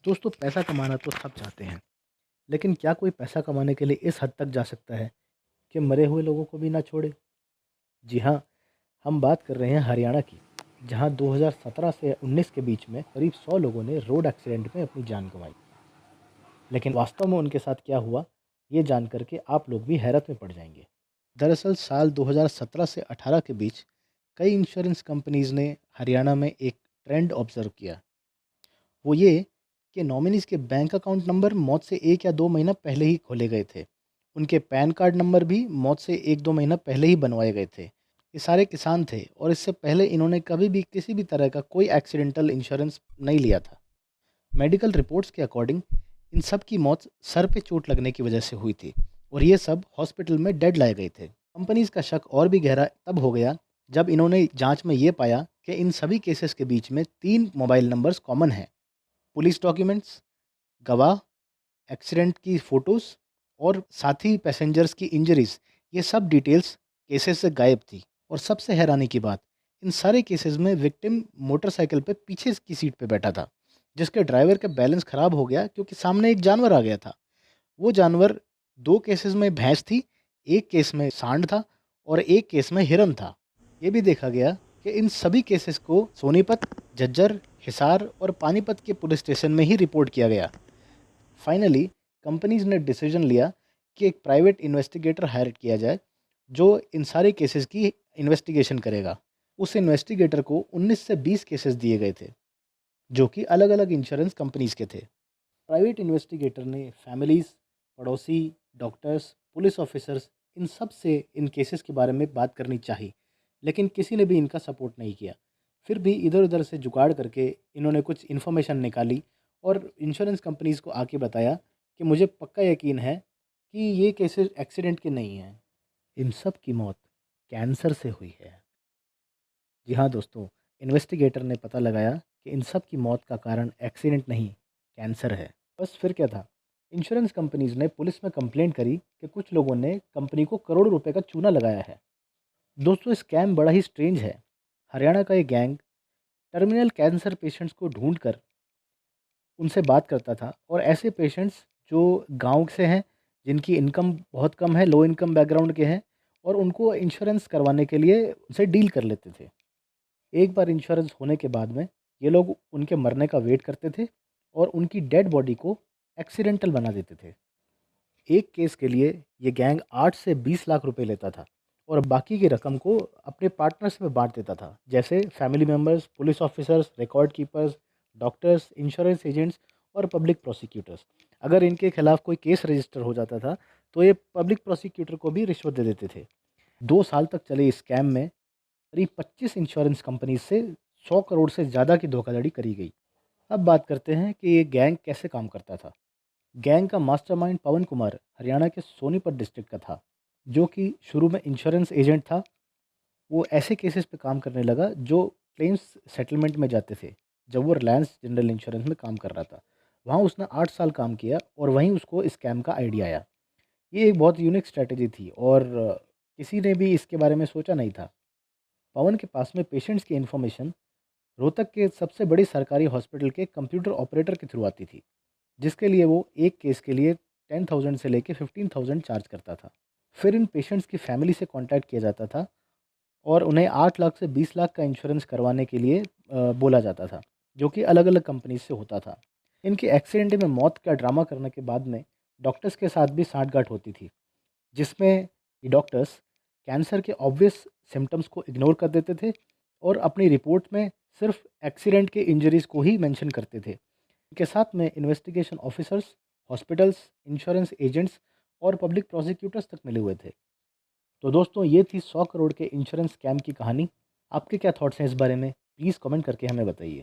दोस्तों, पैसा कमाना तो सब चाहते हैं, लेकिन क्या कोई पैसा कमाने के लिए इस हद तक जा सकता है कि मरे हुए लोगों को भी ना छोड़े? जी हाँ, हम बात कर रहे हैं हरियाणा की, जहां 2017 से 19 के बीच में करीब 100 लोगों ने रोड एक्सीडेंट में अपनी जान गंवाई। लेकिन वास्तव में उनके साथ क्या हुआ, ये जान करके आप लोग भी हैरत में पड़ जाएंगे। दरअसल साल 2017 से 18 के बीच कई इंश्योरेंस कंपनीज ने हरियाणा में एक ट्रेंड ऑब्जर्व किया। वो ये कि नॉमिनीज़ के बैंक अकाउंट नंबर मौत से 1 या 2 महीना पहले ही खोले गए थे। उनके पैन कार्ड नंबर भी मौत से 1-2 महीना पहले ही बनवाए गए थे। ये सारे किसान थे और इससे पहले इन्होंने कभी भी किसी भी तरह का कोई एक्सीडेंटल इंश्योरेंस नहीं लिया था। मेडिकल रिपोर्ट्स के अकॉर्डिंग इन सब की मौत सर पे चोट लगने की वजह से हुई थी और ये सब हॉस्पिटल में डेड लाए गए थे। कंपनीज़ का शक और भी गहरा तब हो गया जब इन्होंने जाँच में ये पाया कि इन सभी केसेस के बीच में 3 मोबाइल नंबर्स कॉमन हैं। पुलिस डॉक्यूमेंट्स, गवाह, एक्सीडेंट की फ़ोटोज़ और साथ ही पैसेंजर्स की इंजरीज़, ये सब डिटेल्स केसेस से गायब थी। और सबसे हैरानी की बात, इन सारे केसेस में विक्टिम मोटरसाइकिल पे पीछे की सीट पे बैठा था, जिसके ड्राइवर का बैलेंस ख़राब हो गया क्योंकि सामने एक जानवर आ गया था। वो जानवर 2 केसेस में भैंस थी, 1 केस में सांड था और 1 केस में हिरन था। ये भी देखा गया कि इन सभी केसेस को सोनीपत, झज्जर, हिसार और पानीपत के पुलिस स्टेशन में ही रिपोर्ट किया गया। फाइनली कंपनीज ने डिसीजन लिया कि एक प्राइवेट इन्वेस्टिगेटर हायर किया जाए, जो इन सारे केसेस की इन्वेस्टिगेशन करेगा। उस इन्वेस्टिगेटर को 19 से 20 केसेस दिए गए थे, जो कि अलग-अलग इंश्योरेंस कंपनीज के थे। प्राइवेट इन्वेस्टिगेटर ने फैमिलीज़, पड़ोसी, डॉक्टर्स, पुलिस ऑफिसर्स, इन सब से इन केसेस के बारे में बात करनी चाहिए, लेकिन किसी ने भी इनका सपोर्ट नहीं किया। फिर भी इधर-उधर से जुगाड़ करके इन्होंने कुछ इन्फॉर्मेशन निकाली और इंश्योरेंस कंपनीज़ को आके बताया कि मुझे पक्का यकीन है कि ये केसेस एक्सीडेंट के नहीं हैं। इन सब की मौत कैंसर से हुई है। जी हाँ दोस्तों, इन्वेस्टिगेटर ने पता लगाया कि इन सब की मौत का कारण एक्सीडेंट नहीं, कैंसर है। बस फिर क्या था? इंश्योरेंस कंपनीज़ ने पुलिस में कंप्लेंट करी कि कुछ लोगों ने कंपनी को करोड़ों रुपए का चूना लगाया है। दोस्तों, स्कैम बड़ा ही स्ट्रेंज है। हरियाणा का ये गैंग टर्मिनल कैंसर पेशेंट्स को ढूँढकर उनसे बात करता था और ऐसे पेशेंट्स जो गाँव से हैं, जिनकी इनकम बहुत कम है, लो इनकम बैकग्राउंड के हैं और उनको इंश्योरेंस करवाने के लिए उनसे डील कर लेते थे। एक बार इंश्योरेंस होने के बाद में ये लोग उनके मरने का वेट करते थे और उनकी डेड बॉडी को एक्सीडेंटल बना देते थे। एक केस के लिए ये गैंग 8 से 20 लाख रुपए लेता था और बाकी की रकम को अपने पार्टनर्स में बांट देता था, जैसे family members, police officers, record keepers, doctors, insurance agents और पब्लिक प्रोसिक्यूटर्स। अगर इनके खिलाफ कोई केस रजिस्टर हो जाता था तो ये पब्लिक प्रोसिक्यूटर को भी रिश्वत दे देते थे। 2 साल तक चले इस स्कैम में करीब 25 इंश्योरेंस कंपनी से 100 करोड़ से ज़्यादा की धोखाधड़ी करी गई। अब बात करते हैं कि ये गैंग कैसे काम करता था। गैंग का मास्टरमाइंड पवन कुमार हरियाणा के सोनीपत डिस्ट्रिक्ट का था, जो कि शुरू में इंश्योरेंस एजेंट था। वो ऐसे केसेस पे काम करने लगा जो क्लेम्स सेटलमेंट में जाते थे। जब वो रिलायंस जनरल इंश्योरेंस में काम कर रहा था, वहाँ उसने 8 साल काम किया और वहीं उसको स्कैम का आइडिया आया। ये एक बहुत यूनिक स्ट्रैटेजी थी और किसी ने भी इसके बारे में सोचा नहीं था। पवन के पास में पेशेंट्स की इन्फॉर्मेशन रोहतक के सबसे बड़ी सरकारी हॉस्पिटल के कंप्यूटर ऑपरेटर के थ्रू आती थी, जिसके लिए वो एक केस के लिए 10,000 से लेके 15,000 चार्ज करता था। फिर इन पेशेंट्स की फैमिली से कॉन्टैक्ट किया जाता था और उन्हें 8 लाख से 20 लाख का इंश्योरेंस करवाने के लिए बोला जाता था, जो कि अलग-अलग कंपनी से होता था। इनके एक्सीडेंट में मौत का ड्रामा करने के बाद में डॉक्टर्स के साथ भी साठगांठ होती थी, जिसमें ये डॉक्टर्स कैंसर के ऑब्वियस सिम्पटम्स को इग्नोर कर देते थे और अपनी रिपोर्ट में सिर्फ एक्सीडेंट के इंजरीज़ को ही मेंशन करते थे। इनके साथ में investigation officers, hospitals, insurance agents और पब्लिक प्रोसिक्यूटर्स तक मिले हुए थे। तो दोस्तों, ये थी 100 करोड़ के इंश्योरेंस स्कैम की कहानी। आपके क्या थॉट्स हैं इस बारे में? प्लीज़ कमेंट करके हमें बताइए।